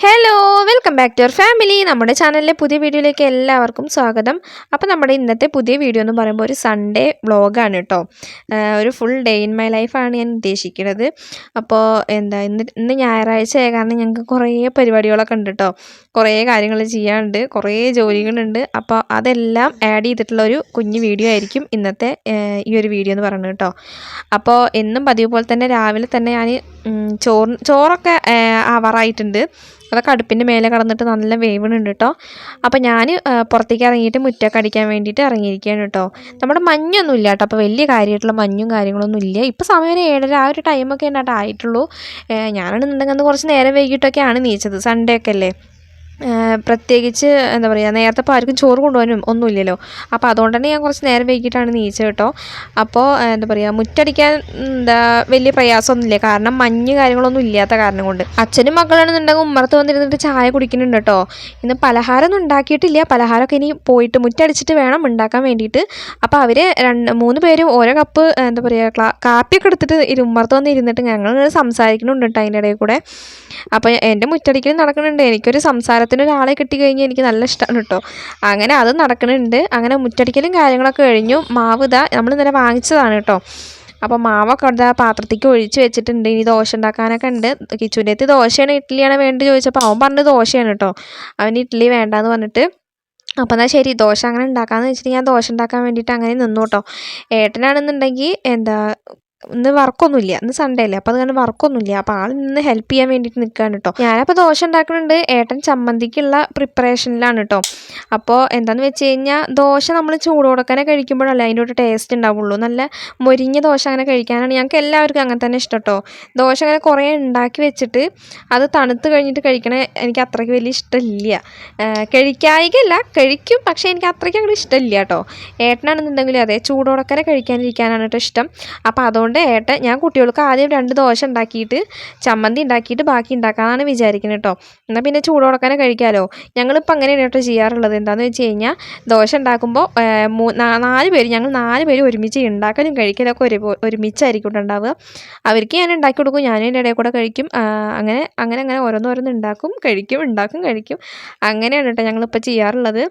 Hello welcome back to our family. നമ്മുടെ ചാനലിലെ പുതിയ വീഡിയോയിലേക്ക് എല്ലാവർക്കും സ്വാഗതം. അപ്പോൾ നമ്മുടെ ഇന്നത്തെ പുതിയ വീഡിയോ എന്ന് പറയുമ്പോൾ ഒരു സൺഡേ വ്ളോഗാണ് കേട്ടോ. ഒരു ഫുൾ ഡേ ഇൻ മൈ ലൈഫാണ് ഞാൻ ഉദ്ദേശിക്കുന്നത്. അപ്പോൾ ഇന്ന് ഞായറാഴ്ച ആയ കാരണം ഞങ്ങൾക്ക് കുറേ പരിപാടികളൊക്കെ ഉണ്ട് കേട്ടോ. കുറേ കാര്യങ്ങൾ ചെയ്യാനുണ്ട്, കുറേ ജോലികളുണ്ട്. അപ്പോൾ അതെല്ലാം ആഡ് ചെയ്തിട്ടുള്ള ഒരു കുഞ്ഞു വീഡിയോ ആയിരിക്കും ഇന്നത്തെ ഈ ഒരു വീഡിയോ എന്ന് പറയുന്നത് കേട്ടോ. അപ്പോൾ എന്നും പതിവ് പോലെ തന്നെ രാവിലെ തന്നെ ഞാൻ ചോറൊക്കെ ആവാറായിട്ടുണ്ട്. അതൊക്കെ അടുപ്പിൻ്റെ മേലെ കടന്നിട്ട് നല്ല വേവണുണ്ട് കേട്ടോ. അപ്പോൾ ഞാൻ പുറത്തേക്ക് ഇറങ്ങിയിട്ട് മുറ്റമൊക്കെ അടിക്കാൻ വേണ്ടിയിട്ട് ഇറങ്ങിയിരിക്കുകയാണ് കേട്ടോ. നമ്മുടെ മഞ്ഞൊന്നും ഇല്ല കേട്ടോ. അപ്പോൾ വലിയ കാര്യമായിട്ടുള്ള മഞ്ഞും കാര്യങ്ങളൊന്നും ഇല്ല. ഇപ്പോൾ സമയം 7:30 ആ ഒരു ടൈമൊക്കെ ഉണ്ടായിട്ട് ആയിട്ടുള്ളൂ. ഞാനാണെന്നുണ്ടെങ്കിൽ അന്ന് കുറച്ച് നേരം വൈകിട്ടൊക്കെയാണ് നീച്ചത്. സൺഡേ ഒക്കെ അല്ലേ. പ്രത്യേകിച്ച് എന്താ പറയുക, നേരത്തെ ഇപ്പോൾ ആർക്കും ചോറ് കൊണ്ടുപോകാനും ഒന്നുമില്ലല്ലോ. അപ്പോൾ അതുകൊണ്ട് തന്നെ ഞാൻ കുറച്ച് നേരം വൈകിട്ടാണ് നീച്ചത് കേട്ടോ. അപ്പോൾ എന്താ പറയുക, മുറ്റടിക്കാൻ വലിയ പ്രയാസമൊന്നുമില്ല, കാരണം മഞ്ഞ് കാര്യങ്ങളൊന്നും ഇല്ലാത്ത കാരണം കൊണ്ട്. അച്ഛനും മക്കളാണെന്നുണ്ടെങ്കിൽ ഉമ്മറത്ത് വന്നിരുന്നിട്ട് ചായ കുടിക്കുന്നുണ്ട് കേട്ടോ. ഇന്ന് പലഹാരമൊന്നും ഉണ്ടാക്കിയിട്ടില്ല. പലഹാരമൊക്കെ ഇനി പോയിട്ട് മുറ്റടിച്ചിട്ട് വേണം ഉണ്ടാക്കാൻ വേണ്ടിയിട്ട്. അപ്പോൾ അവർ 3 പേരും ഓരോ കപ്പ് എന്താ പറയുക കാപ്പിയൊക്കെ എടുത്തിട്ട് ഉമ്മറത്ത് വന്ന് ഇരുന്നിട്ട് ഞങ്ങൾ സംസാരിക്കുന്നുണ്ട് കേട്ടോ അതിൻ്റെ ഇടയിൽ കൂടെ. അപ്പോൾ എൻ്റെ മുറ്റടിക്കലും നടക്കുന്നുണ്ട്. എനിക്കൊരു സംസാരത്തിന് ഒരാളെ കിട്ടിക്കഴിഞ്ഞാൽ എനിക്ക് നല്ല ഇഷ്ടമാണ് കേട്ടോ. അങ്ങനെ അത് നടക്കുന്നുണ്ട്. അങ്ങനെ മുറ്റടിക്കലും കാര്യങ്ങളൊക്കെ കഴിഞ്ഞു. മാവ് നമ്മൾ ഇന്നലെ വാങ്ങിച്ചതാണ് കേട്ടോ. അപ്പോൾ മാവൊക്കെ അവിടെ പാത്രത്തേക്ക് ഒഴിച്ച് വെച്ചിട്ടുണ്ട്. ഇനി ദോശ ഉണ്ടാക്കാനൊക്കെ ഉണ്ട്. കിച്ചുവിൻ്റെ അടുത്ത് ദോശയാണ് ഇഡ്ഡലിയാണ് വേണ്ടത് ചോദിച്ചപ്പോൾ അവൻ പറഞ്ഞത് ദോശയാണ് കേട്ടോ. അവന് ഇഡ്ഡലി വേണ്ടാന്ന് പറഞ്ഞിട്ട്. അപ്പോൾ എന്നാൽ ശരി ദോശ അങ്ങനെ ഉണ്ടാക്കാമെന്ന് വെച്ചിട്ട് ഞാൻ ദോശ ഉണ്ടാക്കാൻ വേണ്ടിയിട്ട് അങ്ങനെ നിന്നു കേട്ടോ. ഏട്ടനാണെന്നുണ്ടെങ്കിൽ ഇന്ന് വർക്കൊന്നുമില്ല, ഇന്ന് സൺഡേ അല്ലേ. അപ്പോൾ അതുകൊണ്ട് വർക്കൊന്നുമില്ല. അപ്പോൾ ആൾ നിന്ന് ഹെൽപ്പ് ചെയ്യാൻ വേണ്ടിയിട്ട് നിൽക്കുകയാണ് കേട്ടോ. ഞാനപ്പോൾ ദോശ ഉണ്ടാക്കുന്നുണ്ട്. ഏട്ടൻ ചമ്മന്തിക്കുള്ള പ്രിപ്പറേഷനിലാണ് കേട്ടോ. അപ്പോൾ എന്താണെന്ന് വെച്ച് കഴിഞ്ഞാൽ ദോശ നമ്മൾ ചൂടോടക്കനെ കഴിക്കുമ്പോഴല്ലേ അതിൻ്റെ ഒരു ടേസ്റ്റ് ഉണ്ടാവുള്ളൂ. നല്ല മൊരിഞ്ഞ ദോശ അങ്ങനെ കഴിക്കാനാണ് ഞങ്ങൾക്ക് എല്ലാവർക്കും അങ്ങനെ തന്നെ ഇഷ്ടം കേട്ടോ. ദോശ അങ്ങനെ കുറേ ഉണ്ടാക്കി വെച്ചിട്ട് അത് തണുത്ത് കഴിഞ്ഞിട്ട് കഴിക്കണേ എനിക്ക് അത്രയ്ക്ക് വലിയ ഇഷ്ടമില്ല. കഴിക്കായികയല്ല, കഴിക്കും, പക്ഷേ എനിക്ക് അത്രയ്ക്ക് അങ്ങോട്ട് ഇഷ്ടമില്ല കേട്ടോ. ഏട്ടനാണെന്നുണ്ടെങ്കിലും അതെ, ചൂടോടക്കനെ കഴിക്കാനിരിക്കാനാണ് കേട്ടോ ഇഷ്ടം. അപ്പോൾ അതുകൊണ്ട് ഞാൻ കുട്ടികൾക്ക് ആദ്യം 2 ദോശ ഉണ്ടാക്കിയിട്ട് ചമ്മന്തി ഉണ്ടാക്കിയിട്ട് ബാക്കി ഉണ്ടാക്കാനാണ് വിചാരിക്കുന്നത് കേട്ടോ. എന്നാൽ പിന്നെ ചൂടോടക്കനെ കഴിക്കാമല്ലോ. ഞങ്ങളിപ്പോൾ അങ്ങനെയാണ് കേട്ടോ ചെയ്യാറുള്ളത്. എന്താണെന്ന് വെച്ച് കഴിഞ്ഞാൽ ദോശ ഉണ്ടാക്കുമ്പോൾ 4 പേര്, ഞങ്ങൾ 4 പേര് ഒരുമിച്ച് ഉണ്ടാക്കലും കഴിക്കലൊക്കെ ഒരുമിച്ചായിരിക്കും ഉണ്ടാവുക. അവർക്ക് ഞാൻ ഉണ്ടാക്കി കൊടുക്കും, ഞാനും എൻ്റെ ഇടയിൽ കൂടെ കഴിക്കും. അങ്ങനെ ഓരോന്നോരോന്ന് ഉണ്ടാക്കും കഴിക്കും. അങ്ങനെയാണ് കേട്ടോ ഞങ്ങളിപ്പോൾ ചെയ്യാറുള്ളത്.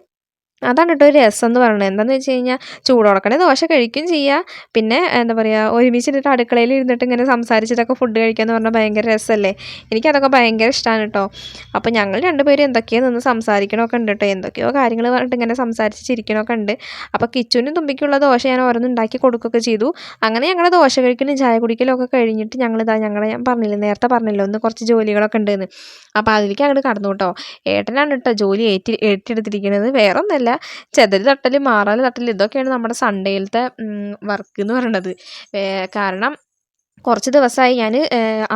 അതാണ് കേട്ടോ ഒരു രസം എന്ന് പറയുന്നത്. എന്താണെന്ന് വെച്ച് കഴിഞ്ഞാൽ ചൂടോടക്കണേ ദോശ കഴിക്കുകയും ചെയ്യുക, പിന്നെ എന്താ പറയുക ഒരുമിച്ചിട്ട് അടുക്കളയിൽ ഇരുന്നിട്ട് ഇങ്ങനെ സംസാരിച്ചിട്ടൊക്കെ ഫുഡ് കഴിക്കുക എന്ന് പറഞ്ഞാൽ ഭയങ്കര രസമല്ലേ. എനിക്കതൊക്കെ ഭയങ്കര ഇഷ്ടമാണ് കേട്ടോ. അപ്പോൾ ഞങ്ങൾ 2 പേരും എന്തൊക്കെയോ നിന്ന് സംസാരിക്കണമൊക്കെ ഉണ്ട് കേട്ടോ. എന്തൊക്കെയോ കാര്യങ്ങൾ പറഞ്ഞിട്ട് ഇങ്ങനെ സംസാരിച്ചിരിക്കണമൊക്കെ ഉണ്ട്. അപ്പോൾ കിച്ചുവിനും തുമ്പിക്കുള്ള ദോശ ഞാൻ ഓരോന്ന് ഉണ്ടാക്കി കൊടുക്കുകയൊക്കെ ചെയ്തു. അങ്ങനെ ഞങ്ങൾ ദോശ കഴിക്കലും ചായ കുടിക്കലും ഒക്കെ കഴിഞ്ഞിട്ട് ഞാൻ നേരത്തെ പറഞ്ഞല്ലോ ഒന്ന് കുറച്ച് ജോലികളൊക്കെ ഉണ്ടെന്ന്. അപ്പോൾ അതിലേക്ക് അങ്ങോട്ട് കടന്നു കേട്ടോ. ഏട്ടനാണ് കേട്ടോ ജോലി ഏറ്റെടുത്തിരിക്കുന്നത്. വേറെ ഒന്നല്ല, ചെതല് തട്ടൽ, മാറാല് തട്ടൽ, ഇതൊക്കെയാണ് നമ്മുടെ സൺഡേയിലത്തെ വർക്ക് എന്ന് പറയുന്നത്. കാരണം കുറച്ച് ദിവസമായി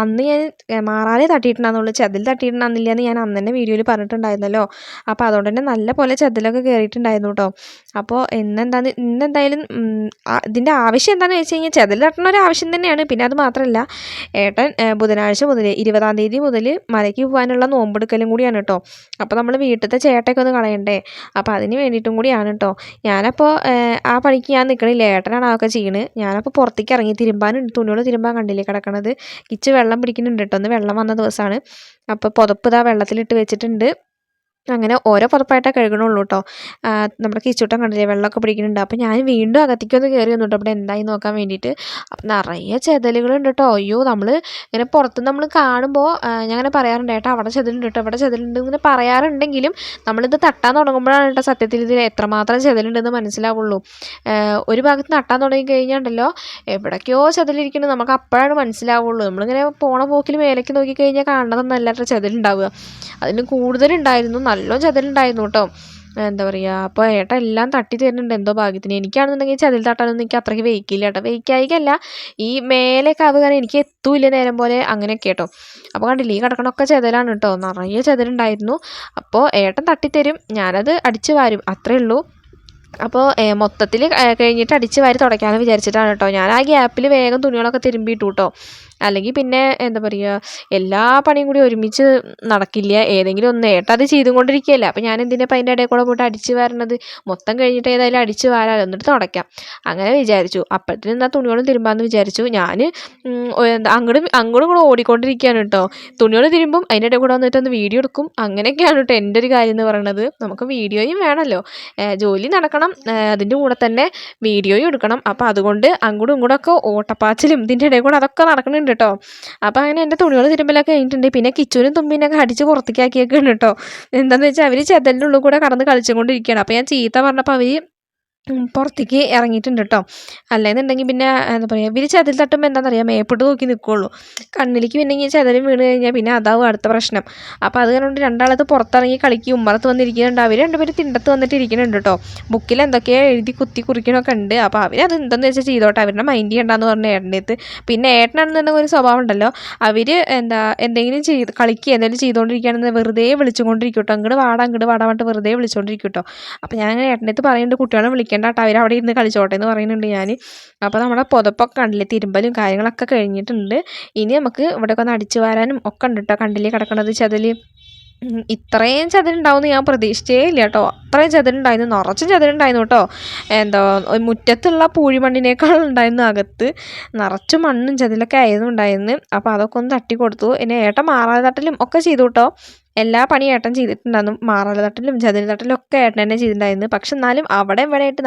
അന്ന് ഞാൻ മാറാലേ തട്ടിയിട്ടുണ്ടാകുന്നുള്ളൂ, ചെതൽ തട്ടിയിട്ടുണ്ടാകുന്നില്ല എന്ന് ഞാൻ അന്ന് തന്നെ വീഡിയോയിൽ പറഞ്ഞിട്ടുണ്ടായിരുന്നല്ലോ. അപ്പോൾ അതുകൊണ്ട് തന്നെ നല്ല പോലെ ചെതലൊക്കെ കയറിയിട്ടുണ്ടായിരുന്നു കേട്ടോ. അപ്പോൾ ഇന്നെന്തായാലും ഇതിൻ്റെ ആവശ്യം എന്താണെന്ന് വെച്ച് കഴിഞ്ഞാൽ ചെതൽ തട്ടണ ഒരു ആവശ്യം തന്നെയാണ്. പിന്നെ അത് മാത്രമല്ല, ഏട്ടൻ ബുധനാഴ്ച മുതൽ 20-ാം തീയതി മുതൽ മലയ്ക്ക് പോകാനുള്ള നോമ്പെടുക്കലും കൂടിയാണ് കേട്ടോ. അപ്പോൾ നമ്മൾ വീട്ടിലത്തെ ചേട്ടയൊക്കെ ഒന്ന് കളയണ്ടേ. അപ്പോൾ അതിന് വേണ്ടിയിട്ടും കൂടിയാണ് കേട്ടോ. ഞാനപ്പോൾ ആ പണിക്ക് ഞാൻ നിൽക്കണില്ല, ഏട്ടനാണ് അതൊക്കെ ചെയ്യണത്. ഞാനപ്പോൾ പുറത്തേക്ക് ഇറങ്ങി തുണികൾ തിരുമ്പാൻ കണ്ടില്ലേ കിടക്കണത്. കിച്ച് വെള്ളം പിടിക്കുന്നുണ്ട് കേട്ടോ. ഒന്ന് വെള്ളം വന്ന ദിവസമാണ്. അപ്പോൾ പുതപ്പ് വെള്ളത്തിലിട്ട് വെച്ചിട്ടുണ്ട്. അങ്ങനെ ഓരോ പുതപ്പായിട്ടേ കഴുകണുള്ളൂ കേട്ടോ. നമ്മുടെ കിച്ചൂട്ടം കണ്ടില്ലേ വെള്ളമൊക്കെ പിടിക്കുന്നുണ്ട്. അപ്പോൾ ഞാൻ വീണ്ടും അകത്തേക്കൊന്ന് കയറി വന്നു കേട്ടോ, ഇവിടെ എന്തായി നോക്കാൻ വേണ്ടിയിട്ട്. അപ്പം നിറയെ ചെതലുകളുണ്ട് കേട്ടോ. അയ്യോ, നമ്മൾ ഇങ്ങനെ പുറത്തുനിന്ന് നമ്മൾ കാണുമ്പോൾ ഞാൻ അങ്ങനെ പറയാറുണ്ട്, ഏട്ടാ അവിടെ ചെതലുണ്ട് കേട്ടോ, അവിടെ ചെതലുണ്ട് ഇങ്ങനെ പറയാറുണ്ടെങ്കിലും നമ്മളിത് തട്ടാൻ തുടങ്ങുമ്പോഴാണ് കേട്ടോ സത്യത്തിൽ ഇതിൽ എത്രമാത്രം ചെതലുണ്ടെന്ന് മനസ്സിലാവുള്ളൂ. ഒരു ഭാഗത്ത് തട്ടാൻ തുടങ്ങി കഴിഞ്ഞാണ്ടല്ലോ എവിടേക്കോ ചെതലിരിക്കുന്നത് നമുക്ക് അപ്പോഴാണ് മനസ്സിലാവുള്ളൂ. നമ്മളിങ്ങനെ പോണ പോക്കിൽ മേലേക്ക് നോക്കിക്കഴിഞ്ഞാൽ കാണുന്നതൊന്നല്ല കേട്ടോ ചെതലുണ്ടാവുക. അതിന് കൂടുതലുണ്ടായിരുന്നു, നല്ല ചെതലുണ്ടായിരുന്നു കേട്ടോ. എന്താ പറയുക, അപ്പോൾ ഏട്ട എല്ലാം തട്ടി തരുന്നുണ്ട് എന്തോ ഭാഗ്യത്തിന്. എനിക്കാണെന്നുണ്ടെങ്കിൽ ചെതൽ തട്ടാനൊന്നും എനിക്ക് അത്രയ്ക്ക് വെയ്ക്കില്ല കേട്ടോ. വെയ്ക്കായികല്ല, ഈ മേലേക്ക് ആവുക എനിക്ക് എത്തൂല്ല നേരം പോലെ അങ്ങനെയൊക്കെ കേട്ടോ. അപ്പോൾ കണ്ടില്ലേ ഈ കിടക്കണമൊക്കെ ചെതലാണ് കേട്ടോ. നിറയെ ചെതലുണ്ടായിരുന്നു. അപ്പോൾ ഏട്ടൻ തട്ടിത്തരും, ഞാനത് അടിച്ചു വാരും, അത്രേ ഉള്ളൂ. അപ്പോൾ മൊത്തത്തിൽ കഴിഞ്ഞിട്ട് അടിച്ച് വാരി തുടയ്ക്കാമെന്ന് വിചാരിച്ചിട്ടാണ് കേട്ടോ. ഞാൻ ആ ഗ്യാപ്പിൽ വേഗം തുണികളൊക്കെ തിരുമ്പിയിട്ടു കേട്ടോ. അല്ലെങ്കിൽ പിന്നെ എന്താ പറയുക എല്ലാ പണിയും കൂടി ഒരുമിച്ച് നടക്കില്ല. ഏതെങ്കിലും ഒന്ന് അത് ചെയ്തും കൊണ്ടിരിക്കുകയല്ല. അപ്പോൾ ഞാൻ എന്തിനാ അതിൻ്റെ ഇടയിൽ കൂടെ പോയിട്ട് അടിച്ച് വാരണത്? മൊത്തം കഴിഞ്ഞിട്ട് ഏതായാലും അടിച്ച് വാരാം, എന്നിട്ട് തുടയ്ക്കാം. അങ്ങനെ വിചാരിച്ചു. അപ്പോഴത്തേനും എന്താ തുണികളും തിരുമ്പാന്ന് വിചാരിച്ചു. ഞാൻ അങ്ങോട്ടും ഇങ്ങോട്ടും ഓടിക്കൊണ്ടിരിക്കുകയാണ് കേട്ടോ. തുണികൾ തിരുമ്പും, അതിൻ്റെ ഇടയിൽ കൂടെ വന്നിട്ട് ഒന്ന് വീഡിയോ എടുക്കും. അങ്ങനെയൊക്കെയാണ് കേട്ടോ എൻ്റെ ഒരു കാര്യം എന്ന് പറയുന്നത്. നമുക്ക് വീഡിയോയും വേണമല്ലോ, ജോലി നടക്കണം, അതിൻ്റെ കൂടെ തന്നെ വീഡിയോയും എടുക്കണം. അപ്പോൾ അതുകൊണ്ട് അങ്ങോട്ടും ഇങ്ങോട്ടൊക്കെ ഓട്ടപ്പാച്ചിലും ഇതിൻ്റെ ഇടയിൽ കൂടെ അതൊക്കെ നടക്കുന്നുണ്ട് കേട്ടോ. അപ്പോൾ അങ്ങനെ എൻ്റെ തുണികൾ തിരുമ്പലൊക്കെ കഴിഞ്ഞിട്ടുണ്ട്. പിന്നെ കിച്ചുവിനും തുമ്പിനൊക്കെ അടിച്ച് പുറത്തേക്കാക്കിയേക്കാണ് കേട്ടോ. എന്താണെന്ന് വെച്ചാൽ അവർ ചെതലിൻ്റെ ഉള്ളിൽ കൂടെ കടന്ന് കളിച്ചുകൊണ്ടിരിക്കുകയാണ്. അപ്പോൾ ഞാൻ ചീത്ത പറഞ്ഞപ്പോൾ അവർ പുറത്തേക്ക് ഇറങ്ങിയിട്ടുണ്ട് കേട്ടോ. അല്ലെന്നുണ്ടെങ്കിൽ പിന്നെ എന്താ പറയുക, ഇവർ ചെതൽ തട്ടുമ്പോൾ എന്താണെന്ന് അറിയാം, മേപ്പിട്ട് നോക്കി നിൽക്കുകയുള്ളൂ. കണ്ണിലേക്ക് പിന്നെ ഇങ്ങനെ ചെതലും വീണ് കഴിഞ്ഞാൽ പിന്നെ അതാവും അടുത്ത പ്രശ്നം. അപ്പോൾ അത് കാരണം രണ്ടാളത്ത് പുറത്തിറങ്ങി കളിക്കും, ഉമ്മറത്ത് വന്നിരിക്കുന്നുണ്ട്. അവർ രണ്ടുപേരും തിണ്ടത്ത് വന്നിട്ട് ഇരിക്കുന്നുണ്ട് കേട്ടോ. ബുക്കിൽ എന്തൊക്കെയോ എഴുതി കുത്തി കുറിക്കണമൊക്കെ ഉണ്ട്. അപ്പോൾ അവരത് എന്താണെന്ന് വെച്ചാൽ ചെയ്തോട്ടെ, അവരുടെ മൈൻഡ് ചെയ്യണ്ടെന്ന് പറഞ്ഞ ഏട്ടൻ്റെ അടുത്ത്. പിന്നെ ഏട്ടനാണെന്നുണ്ടെങ്കിൽ ഒരു സ്വഭാവം ഉണ്ടല്ലോ, അവർ എന്തെങ്കിലും കളിക്കുക എന്തെങ്കിലും ചെയ്തുകൊണ്ടിരിക്കുകയാണെന്ന് വെറുതെ വിളിച്ചുകൊണ്ടിരിക്കും കേട്ടോ. അങ്ങോട്ട് വാടാൻ പറഞ്ഞിട്ട് വെറുതെ വിളിച്ചുകൊണ്ടിരിക്കും കേട്ടോ. അപ്പോൾ ഞാൻ അങ്ങനെ ഏട്ടൻ്റെ അടുത്ത് പറയുന്നുണ്ട്, കുട്ടികളെ വിളിക്കേണ്ട കേട്ടോ, അവരവിടെ ഇരുന്ന് കളിച്ചോട്ടെ എന്ന് പറയുന്നുണ്ട് ഞാൻ. അപ്പോൾ നമ്മുടെ പുതപ്പൊക്കെ കണ്ടില്ലേ, തിരുമ്പലും കാര്യങ്ങളൊക്കെ കഴിഞ്ഞിട്ടുണ്ട്. ഇനി നമുക്ക് ഇവിടെയൊക്കെ ഒന്ന് അടിച്ചു വാരാനും ഒക്കെ ഉണ്ട് കേട്ടോ. കണ്ടില്ലേ കിടക്കണത് ചെതൽ. ഇത്രയും ചതിലുണ്ടാവുമെന്ന് ഞാൻ പ്രതീക്ഷിച്ചേ ഇല്ല കേട്ടോ. അത്രയും ചതിലുണ്ടായിരുന്നു, നിറച്ചും ചതിലുണ്ടായിരുന്നു കേട്ടോ. എന്താ മുറ്റത്തുള്ള പൂഴിമണ്ണിനേക്കാൾ ഉണ്ടായിരുന്നു അകത്ത്. നിറച്ചും മണ്ണും ചതിലൊക്കെ ആയിരുന്നു ഉണ്ടായിരുന്നു. അപ്പോൾ അതൊക്കെ ഒന്ന് തട്ടി കൊടുത്തു. പിന്നെ ഏട്ടൻ മാറാതെ തട്ടലും ഒക്കെ ചെയ്തു കേട്ടോ. എല്ലാ പണിയും ഏട്ടൻ ചെയ്തിട്ടുണ്ടായിരുന്നു. മാറാല തട്ടലും ചതിൽ തട്ടലും ഒക്കെ ഏട്ടൻ തന്നെ ചെയ്തിട്ടുണ്ടായിരുന്നു. പക്ഷെ എന്നാലും അവിടെ ഇവിടെ ആയിട്ട്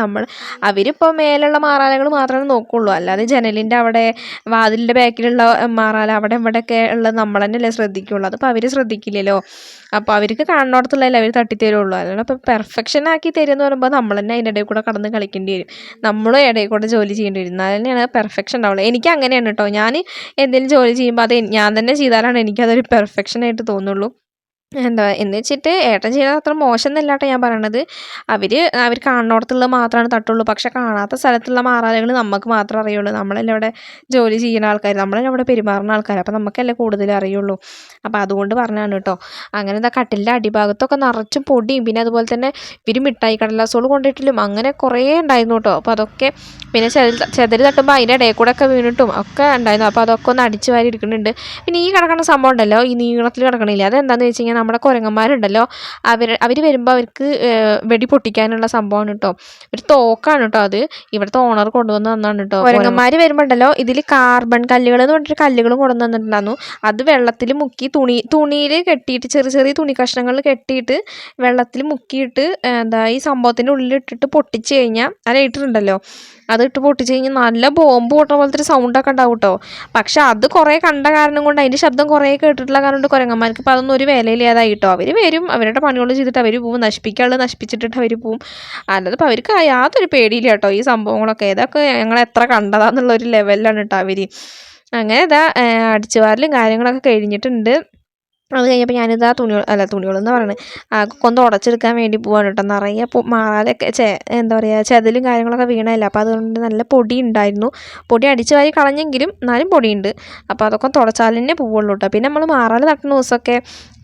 അവരിപ്പോൾ മേലുള്ള മാറാലകൾ മാത്രമേ നോക്കുള്ളൂ. അല്ലാതെ ജനലിൻ്റെ അവിടെ, വാതിലിൻ്റെ ബാക്കിലുള്ള മാറാല അവിടെ ഇവിടെയൊക്കെ ഉള്ളത് നമ്മൾ തന്നെയല്ലേ ശ്രദ്ധിക്കുള്ളൂ. അതിപ്പോൾ അവർ ശ്രദ്ധിക്കില്ലല്ലോ. അപ്പോൾ അവർക്ക് കാണുന്നിടത്തുള്ളതല്ലേ അവർ തട്ടിത്തരുള്ളൂ. അതുകൊണ്ട് ഇപ്പോൾ പെർഫെക്ഷൻ ആക്കി തരുമെന്ന് പറയുമ്പോൾ നമ്മൾ തന്നെ അതിൻ്റെ ഇടയിൽ കൂടെ കടന്ന് കളിക്കേണ്ടി വരും. നമ്മളും ഇടയിൽ കൂടെ ജോലി ചെയ്യേണ്ടി വരും. എന്നാൽ തന്നെയാണ് പെർഫെക്ഷൻ ഉണ്ടാവുള്ളൂ. എനിക്ക് അങ്ങനെയാണ് കേട്ടോ. ഞാൻ എന്തെങ്കിലും ജോലി ചെയ്യുമ്പോൾ അത് ഞാൻ തന്നെ ചെയ്താലാണ് എനിക്കതൊരു പെർഫെക്ഷനായിട്ട് തോന്നുള്ളൂ. എന്താ എന്ന് വെച്ചിട്ട് ഏട്ടൻ ചെയ്താൽ അത്ര മോശം എന്നല്ല കേട്ടോ ഞാൻ പറയണത്. അവർ കാണുന്നിടത്തുള്ളത് മാത്രമാണ് തട്ടുള്ളൂ. പക്ഷെ കാണാത്ത സ്ഥലത്തുള്ള മാറാലകൾ നമുക്ക് മാത്രമേ അറിയുള്ളൂ. നമ്മളല്ലേ ഇവിടെ ജോലി ചെയ്യുന്ന ആൾക്കാർ, നമ്മളല്ലേ ഇവിടെ പെരുമാറുന്ന ആൾക്കാർ. അപ്പോൾ നമുക്കല്ലേ കൂടുതൽ അറിയുള്ളൂ. അപ്പോൾ അതുകൊണ്ട് പറഞ്ഞാണ് കേട്ടോ. അങ്ങനെ എന്താ കട്ടിലിൻ്റെ അടിഭാഗത്തൊക്കെ നിറച്ചും പൊടിയും, പിന്നെ അതുപോലെ തന്നെ ഇവർ മിഠായി കടലാസുകൾ കൊണ്ടിട്ടില്ലും അങ്ങനെ കുറേ ഉണ്ടായിരുന്നു കേട്ടോ. അപ്പോൾ അതൊക്കെ പിന്നെ ചെതൽ തട്ടുമ്പോൾ അതിൻ്റെ ഇടയിൽ കൂടെ ഒക്കെ വീണിട്ടും ഒക്കെ ഉണ്ടായിരുന്നു. അപ്പോൾ അതൊക്കെ ഒന്ന് അടിച്ചു വാരി എടുക്കുന്നുണ്ട്. പിന്നെ ഈ കിടക്കുന്ന സംഭവം ഉണ്ടല്ലോ, ഈ നീളത്തിൽ കിടക്കണില്ല, അതെന്താണെന്ന് വെച്ച് കഴിഞ്ഞാൽ നമ്മുടെ കുരങ്ങന്മാരുണ്ടല്ലോ, അവർ വരുമ്പോൾ അവർക്ക് വെടി പൊട്ടിക്കാനുള്ള സംഭവമാണ് കേട്ടോ. ഒരു തോക്കാണ് കേട്ടോ. അത് ഇവിടുത്തെ ഓണർ കൊണ്ടുവന്ന് തന്നാണ് കേട്ടോ. കുരങ്ങന്മാർ വരുമ്പോൾ ഉണ്ടല്ലോ, ഇതിൽ കാർബൺ കല്ലുകൾ എന്ന് പറഞ്ഞിട്ട് കല്ലുകളും കൊണ്ടുവന്ന് തന്നിട്ടുണ്ടായിരുന്നു. അത് വെള്ളത്തിൽ മുക്കി തുണിയിൽ കെട്ടിയിട്ട് ചെറിയ ചെറിയ തുണി കഷ്ണങ്ങളിൽ കെട്ടിയിട്ട് വെള്ളത്തിൽ മുക്കിയിട്ട് ഈ സംഭവത്തിൻ്റെ ഉള്ളിലിട്ടിട്ട് പൊട്ടിച്ച് കഴിഞ്ഞാൽ ആ ലൈറ്ററുണ്ടല്ലോ, അതിട്ട് പൊട്ടിച്ച് കഴിഞ്ഞാൽ നല്ല ബോംബ് പൊട്ടുന്ന പോലത്തെ ഒരു സൗണ്ടൊക്കെ ഉണ്ടാവും കേട്ടോ. പക്ഷെ അത് കുറേ കണ്ട കാരണം കൊണ്ട്, അതിൻ്റെ ശബ്ദം കുറേ കേട്ടിട്ടുള്ള കാരണം കൊണ്ട് കുരങ്ങന്മാർക്ക് ഇപ്പോൾ അതൊന്നും ഒരു വിലയില്ലാതായി കേട്ടോ. അവർ വരും, അവരുടെ പണികൾ ചെയ്തിട്ട് അവർ പോവും, നശിപ്പിക്കാനുള്ളത് നശിപ്പിച്ചിട്ട് അവർ പോവും. അല്ലാതെ ഇപ്പോൾ അവർക്ക് യാതൊരു പേടിയില്ല കേട്ടോ. ഈ സംഭവങ്ങളൊക്കെ ഇതൊക്കെ ഞങ്ങൾ എത്ര കണ്ടതാന്നുള്ളൊരു ലെവലിലാണ് കേട്ടോ അവർ. അങ്ങനെ അടിച്ചുവാരലും കാര്യങ്ങളൊക്കെ കഴിഞ്ഞിട്ടുണ്ട്. അത് കഴിഞ്ഞപ്പോൾ ഞാനിതാ തുണികളെന്ന് പറയുന്നത് ഒന്ന് ഉടച്ചെടുക്കാൻ വേണ്ടി പോവാണ് കേട്ടോ. നിറയെ മാറാലൊക്കെ എന്താ പറയുക, ചെതലും കാര്യങ്ങളൊക്കെ വീണതല്ല. അപ്പോൾ അതുകൊണ്ട് നല്ല പൊടി ഉണ്ടായിരുന്നു. പൊടി അടിച്ച് വാരി കളഞ്ഞെങ്കിലും എന്നാലും പൊടിയുണ്ട്. അപ്പോൾ അതൊക്കെ തുടച്ചാൽ തന്നെ പോവുള്ളൂ കേട്ടോ. പിന്നെ നമ്മൾ മാറാല തട്ടുന്ന ദിവസമൊക്കെ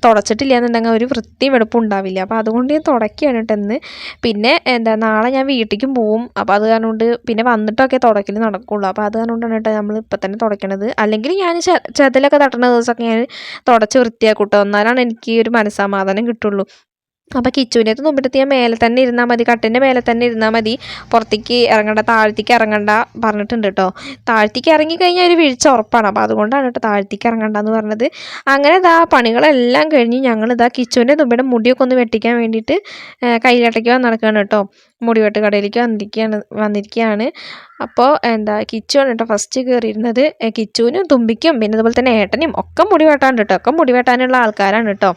തുടച്ചിട്ടില്ല എന്നുണ്ടെങ്കിൽ ഒരു വൃത്തിയും വെടുപ്പും ഉണ്ടാവില്ല. അപ്പോൾ അതുകൊണ്ട് ഞാൻ തുടയ്ക്കുകയാണ് കേട്ടോ ഇന്ന്. പിന്നെ നാളെ ഞാൻ വീട്ടിലേക്കും പോവും. അപ്പോൾ അത് കാരണം കൊണ്ട് പിന്നെ വന്നിട്ടൊക്കെ തുടയ്ക്കൽ നടക്കുള്ളൂ. അപ്പോൾ അത് കാരണം കൊണ്ടാണ് കേട്ടോ നമ്മൾ ഇപ്പം തന്നെ തുടയ്ക്കണത്. അല്ലെങ്കിൽ ഞാൻ ചെതലൊക്കെ തട്ടുന്ന ദിവസമൊക്കെ ഞാൻ തുടച്ച് വൃത്തിയാക്കും കേട്ടോ. എന്നാലാണ് എനിക്ക് ഒരു മനസ്സമാധാനം കിട്ടുള്ളൂ. അപ്പോൾ കിച്ചുവിൻ്റെ അടുത്ത് മുമ്പിട്ട് ഞാൻ മേലെ തന്നെ ഇരുന്നാൽ മതി, കട്ടിൻ്റെ മേലെ തന്നെ ഇരുന്നാൽ മതി, പുറത്തേക്ക് ഇറങ്ങണ്ട, താഴത്തേക്ക് ഇറങ്ങണ്ട പറഞ്ഞിട്ടുണ്ട് കേട്ടോ. താഴത്തേക്ക് ഇറങ്ങിക്കഴിഞ്ഞാൽ ഒരു വീഴ്ച ഉറപ്പാണ്. അപ്പോൾ അതുകൊണ്ടാണ് കേട്ടോ താഴത്തേക്ക് ഇറങ്ങണ്ടെന്ന് പറഞ്ഞത്. അങ്ങനെ പണികളെല്ലാം കഴിഞ്ഞ് ഞങ്ങളിതാ കിച്ചുവിൻ്റെ തുമ്പിയുടെ മുടിയൊക്കെ ഒന്ന് വെട്ടിക്കാൻ വേണ്ടിയിട്ട് കയ്യിലേട്ടയ്ക്ക് നടക്കുകയാണ് കേട്ടോ. മുടിവെട്ട് കടയിലേക്ക് വന്നിരിക്കുകയാണ്. അപ്പോൾ കിച്ചുവാണ് കേട്ടോ ഫസ്റ്റ് കയറിയിരുന്നത്. കിച്ചുവിനും തുമ്പിക്കും പിന്നെ അതുപോലെ തന്നെ ഏട്ടനും ഒക്കെ മുടി വെട്ടാണ്ട് കേട്ടോ. ഒക്കെ മുടി വെട്ടാനുള്ള ആൾക്കാരാണ് കേട്ടോ.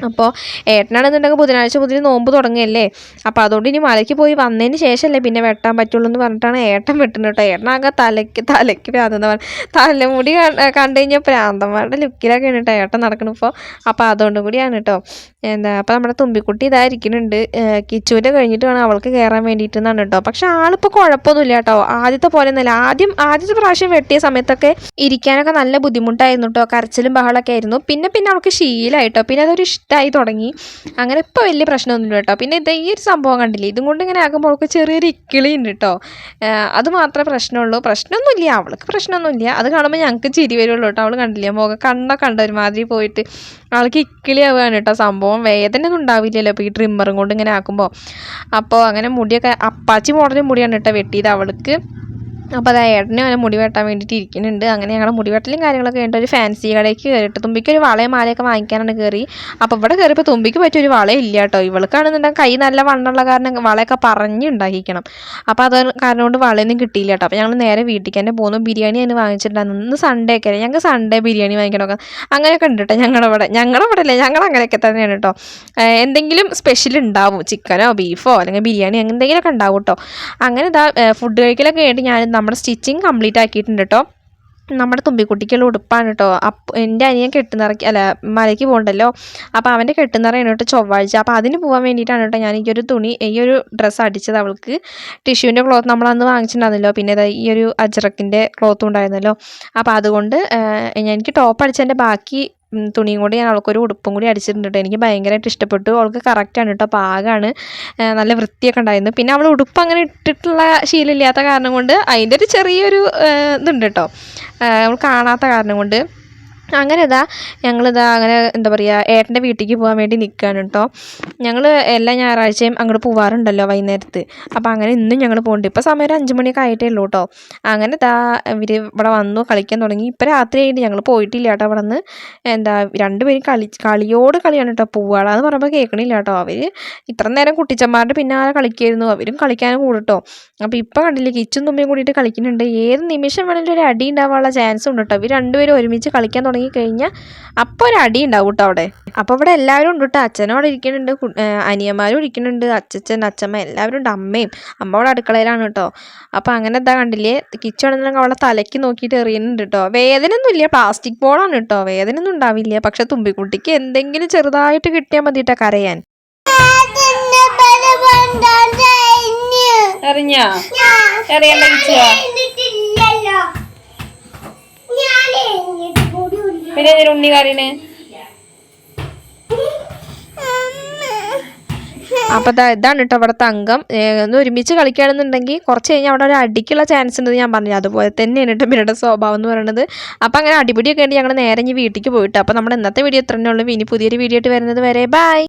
അപ്പോൾ ഏട്ടനാണെന്നുണ്ടെങ്കിൽ ബുധനാഴ്ച മുതൽ നോമ്പ് തുടങ്ങിയല്ലേ. അപ്പോൾ അതുകൊണ്ട് ഇനി മലയ്ക്ക് പോയി വന്നതിന് ശേഷമല്ലേ പിന്നെ വെട്ടാൻ പറ്റുള്ളൂ എന്ന് പറഞ്ഞിട്ടാണ് ഏട്ടൻ വെട്ടുന്നത് കേട്ടോ. ഏട്ടനാകെ തലയ്ക്ക് പ്രാന്തെന്ന് പറഞ്ഞു, തലമുടി കണ്ടു കഴിഞ്ഞാൽ പ്രാന്തന്മാരുടെ ലുക്കിലൊക്കെയാണ് കേട്ടോ ഏട്ടൻ നടക്കണിപ്പോൾ. അപ്പോൾ അതുകൊണ്ടും കൂടിയാണ് കേട്ടോ. അപ്പോൾ നമ്മുടെ തുമ്പിക്കുട്ടി ഇതായിരിക്കുന്നുണ്ട്. കിച്ചുവിൻ്റെ കഴിഞ്ഞിട്ട് വേണം അവൾക്ക് കയറാൻ വേണ്ടിയിട്ടെന്നാണ് കേട്ടോ. പക്ഷെ ആളിപ്പോൾ കുഴപ്പമൊന്നുമില്ല കേട്ടോ. ആദ്യത്തെ പോലെ ഒന്നുമില്ല. ആദ്യത്തെ പ്രാവശ്യം വെട്ടിയ സമയത്തൊക്കെ ഇരിക്കാനൊക്കെ നല്ല ബുദ്ധിമുട്ടായിരുന്നു കേട്ടോ. കരച്ചിലും ബഹളമൊക്കെ ആയിരുന്നു. പിന്നെ അവൾക്ക് ശീലമായിട്ടോ. പിന്നെ അതൊരു ഇഷ്ടമായി തുടങ്ങി. അങ്ങനെ ഇപ്പോൾ വലിയ പ്രശ്നമൊന്നുമില്ല കേട്ടോ. പിന്നെ ഈ ഒരു സംഭവം കണ്ടില്ലേ, ഇതും കൊണ്ട് ഇങ്ങനെ ആകുമ്പോൾ അവൾക്ക് ചെറിയൊരു ഇക്കിളി ഉണ്ട് കേട്ടോ. അത് മാത്രമേ പ്രശ്നമുള്ളൂ. പ്രശ്നമൊന്നുമില്ല, അവൾക്ക് പ്രശ്നമൊന്നുമില്ല. അത് കാണുമ്പോൾ ഞങ്ങൾക്ക് ചിരി വരുള്ളൂ കേട്ടോ. അവൾ കണ്ടില്ലേ മുഖം കണ്ട ഒരുമാതിരി പോയിട്ട് ആൾക്ക് ഇക്കിളിയാവുകയാണ് കേട്ടോ. സംഭവം വേദന ഒന്നും ഉണ്ടാവില്ലല്ലോ ഇപ്പോൾ ഈ ട്രിമ്മറും കൊണ്ട് ഇങ്ങനെ ആക്കുമ്പോൾ. അപ്പോൾ അങ്ങനെ മുടിയൊക്കെ അപ്പാച്ചി മോഡൽ മുടിയാണ് കേട്ടോ വെട്ടിയത് അവൾക്ക്. അപ്പോൾ അത് ഏട്ടനും അങ്ങനെ മുടി വെട്ടാൻ വേണ്ടിയിട്ട് ഇരിക്കുന്നുണ്ട്. അങ്ങനെ ഞങ്ങളുടെ മുടി വെട്ടലും കാര്യങ്ങളൊക്കെ കഴിഞ്ഞിട്ട് ഒരു ഫാൻസി കടയ്ക്ക് കയറിയിട്ട് തുമ്പിക്ക് ഒരു വളയും മാലയൊക്കെ വാങ്ങിക്കാനാണ് കയറി. അപ്പോൾ ഇവിടെ കയറിയപ്പോൾ തുമ്പിക്ക് പറ്റിയൊരു വളയില്ല കേട്ടോ. ഇവൾക്കാണെന്നുണ്ടെങ്കിൽ കൈ നല്ല വണ്ണമുള്ള കാരണം വളയൊക്കെ പറഞ്ഞുണ്ടാക്കിക്കണം. അപ്പോൾ അത് കാരണം കൊണ്ട് വളയൊന്നും കിട്ടിയില്ല കേട്ടോ. അപ്പോൾ ഞങ്ങൾ നേരെ വീട്ടിലേക്ക് തന്നെ പോകുന്നു. ബിരിയാണി അതിന് വാങ്ങിച്ചിട്ടുണ്ടായിരുന്നു. ഇന്ന് സൺഡേ ഒക്കെ ഞങ്ങൾക്ക് സൺഡേ ബിരിയാണി വാങ്ങിക്കണമൊക്കെ അങ്ങനെയൊക്കെ ഉണ്ട് കേട്ടോ. ഞങ്ങളുടെ അല്ലേ, ഞങ്ങൾ അങ്ങനെയൊക്കെ തന്നെയാണ് കേട്ടോ. എന്തെങ്കിലും സ്പെഷ്യൽ ഉണ്ടാവും, ചിക്കനോ ബീഫോ അല്ലെങ്കിൽ ബിരിയാണി എന്തെങ്കിലുമൊക്കെ ഉണ്ടാവും കേട്ടോ. അങ്ങനെ ഫുഡ് കഴിക്കലൊക്കെ കഴിഞ്ഞിട്ട് ഞാൻ നമ്മുടെ സ്റ്റിച്ചിങ് കംപ്ലീറ്റ് ആക്കിയിട്ടുണ്ട് കേട്ടോ. നമ്മുടെ തുമ്പിക്കുട്ടിക്കുള്ള ഉടുപ്പാണ് കേട്ടോ. എൻ്റെ അനിയൻ മലയ്ക്ക് പോകണ്ടല്ലോ. അപ്പോൾ അവൻ്റെ കെട്ടുനിറയാണ് കേട്ടോ ചൊവ്വാഴ്ച. അപ്പോൾ അതിന് പോകാൻ വേണ്ടിയിട്ടാണ് കേട്ടോ ഞാൻ ഈ ഒരു ഡ്രസ്സ് അടിച്ചത് അവൾക്ക്. ടിഷ്യൂവിൻ്റെ ക്ലോത്ത് നമ്മളന്ന് വാങ്ങിച്ചിട്ടുണ്ടായിരുന്നല്ലോ. പിന്നെ ഈ ഒരു അജ്രക്കിൻ്റെ ക്ലോത്തും ഉണ്ടായിരുന്നല്ലോ. അപ്പോൾ അതുകൊണ്ട് എനിക്ക് ടോപ്പ് അടിച്ചതിൻ്റെ ബാക്കി തുണിയും കൂടി ഞാൻ അവൾക്കൊരു ഉടുപ്പും കൂടി അടിച്ചിട്ടുണ്ട് കേട്ടോ. എനിക്ക് ഭയങ്കരമായിട്ട് ഇഷ്ടപ്പെട്ടു. അവൾക്ക് കറക്റ്റാണ് കേട്ടോ, പാകമാണ്, നല്ല വൃത്തിയൊക്കെ ഉണ്ടായിരുന്നു. പിന്നെ അവൾ ഉടുപ്പ് അങ്ങനെ ഇട്ടിട്ടുള്ള ശീലമില്ലാത്ത കാരണം കൊണ്ട് അതിൻ്റെ ഒരു ചെറിയൊരു ഇതുണ്ട് കേട്ടോ, അവൾ കാണാത്ത കാരണം കൊണ്ട്. അങ്ങനെ അങ്ങനെ എന്താ പറയുക, ഏട്ടൻ്റെ വീട്ടിലേക്ക് പോകാൻ വേണ്ടി നിൽക്കുകയാണ് കേട്ടോ. ഞങ്ങൾ എല്ലാ ഞായറാഴ്ചയും അങ്ങോട്ട് പോകാറുണ്ടല്ലോ വൈകുന്നേരത്ത്. അപ്പോൾ അങ്ങനെ ഇന്നും ഞങ്ങൾ പോകുന്നുണ്ട്. ഇപ്പോൾ സമയം ഒരു 5 മണിയൊക്കെ ആയിട്ടേ ഉള്ളൂ കേട്ടോ. അങ്ങനെ ഇവർ ഇവിടെ വന്നു കളിക്കാൻ തുടങ്ങി. ഇപ്പോൾ രാത്രി ആയിട്ട് ഞങ്ങൾ പോയിട്ടില്ല കേട്ടോ. അവിടെ നിന്ന് രണ്ടുപേരും കളിയോട് കളിയാണ് കേട്ടോ. പോവാടാന്ന് പറയുമ്പോൾ കേൾക്കണില്ല കേട്ടോ. അവർ ഇത്ര നേരം കുട്ടിച്ചന്മാരുടെ പിന്നാലെ കളിക്കായിരുന്നു. അവരും കളിക്കാനും കൂടട്ടോ. അപ്പോൾ ഇപ്പോൾ കണ്ടില്ലേ, കിച്ചും തുമ്പിയും കൂടിയിട്ട് കളിക്കുന്നുണ്ട്. ഏത് നിമിഷം വേണമെങ്കിലും ഒരു അടി ഉണ്ടാവാനുള്ള ചാൻസ് ഉണ്ട് കേട്ടോ. ഇവർ രണ്ടുപേരും ഒരുമിച്ച് കളിക്കാൻ തുടങ്ങി കഴിഞ്ഞാൽ അപ്പോൾ ഒരു അടി ഉണ്ടാവും കേട്ടോ അവിടെ. അപ്പോൾ ഇവിടെ എല്ലാവരും ഉണ്ട് കേട്ടോ. അച്ഛനും അവിടെ ഇരിക്കുന്നുണ്ട്, അനിയന്മാരും ഇരിക്കുന്നുണ്ട്, അച്ഛമ്മ എല്ലാവരും ഉണ്ട്. അമ്മ അവിടെ അടുക്കളയിലാണ് കേട്ടോ. അപ്പോൾ അങ്ങനെ കണ്ടില്ലേ, കിച്ചാണെന്നുണ്ടെങ്കിൽ അവളെ തലയ്ക്ക് നോക്കിയിട്ട് എറിയുന്നുണ്ട് കേട്ടോ. വേദനയൊന്നും ഇല്ല, പ്ലാസ്റ്റിക് ബോളാണ് കേട്ടോ, വേദനയൊന്നും ഉണ്ടാവില്ല. പക്ഷെ തുമ്പിക്കുട്ടിക്ക് എന്തെങ്കിലും ചെറുതായിട്ട് കിട്ടിയാൽ മതി കേട്ടോ കരയാൻ. പിന്നെ ഉണ്ണിക്കാരന് അപ്പോൾ ഇതാണ് കേട്ടോ അവിടുത്തെ അംഗം. ഒന്ന് ഒരുമിച്ച് കളിക്കുകയാണെന്നുണ്ടെങ്കിൽ കുറച്ച് കഴിഞ്ഞാൽ അവിടെ ഒരു അടിക്കുള്ള ചാൻസ് ഉണ്ട് ഞാൻ പറഞ്ഞു. അതുപോലെ തന്നെയാണ് കേട്ടോ പിന്നീട് സ്വഭാവം എന്ന് പറയുന്നത്. അപ്പോൾ അങ്ങനെ അടിപിടിയൊക്കെ ഉണ്ട്. ഞങ്ങൾ നേരെ വീട്ടിലേക്ക് പോയിട്ട്. അപ്പോൾ നമ്മുടെ ഇന്നത്തെ വീഡിയോ ഇത്രയേ ഉള്ളൂ. ഇനി പുതിയൊരു വീഡിയോ ആയിട്ട് വരുന്നത് വരെ ബൈ.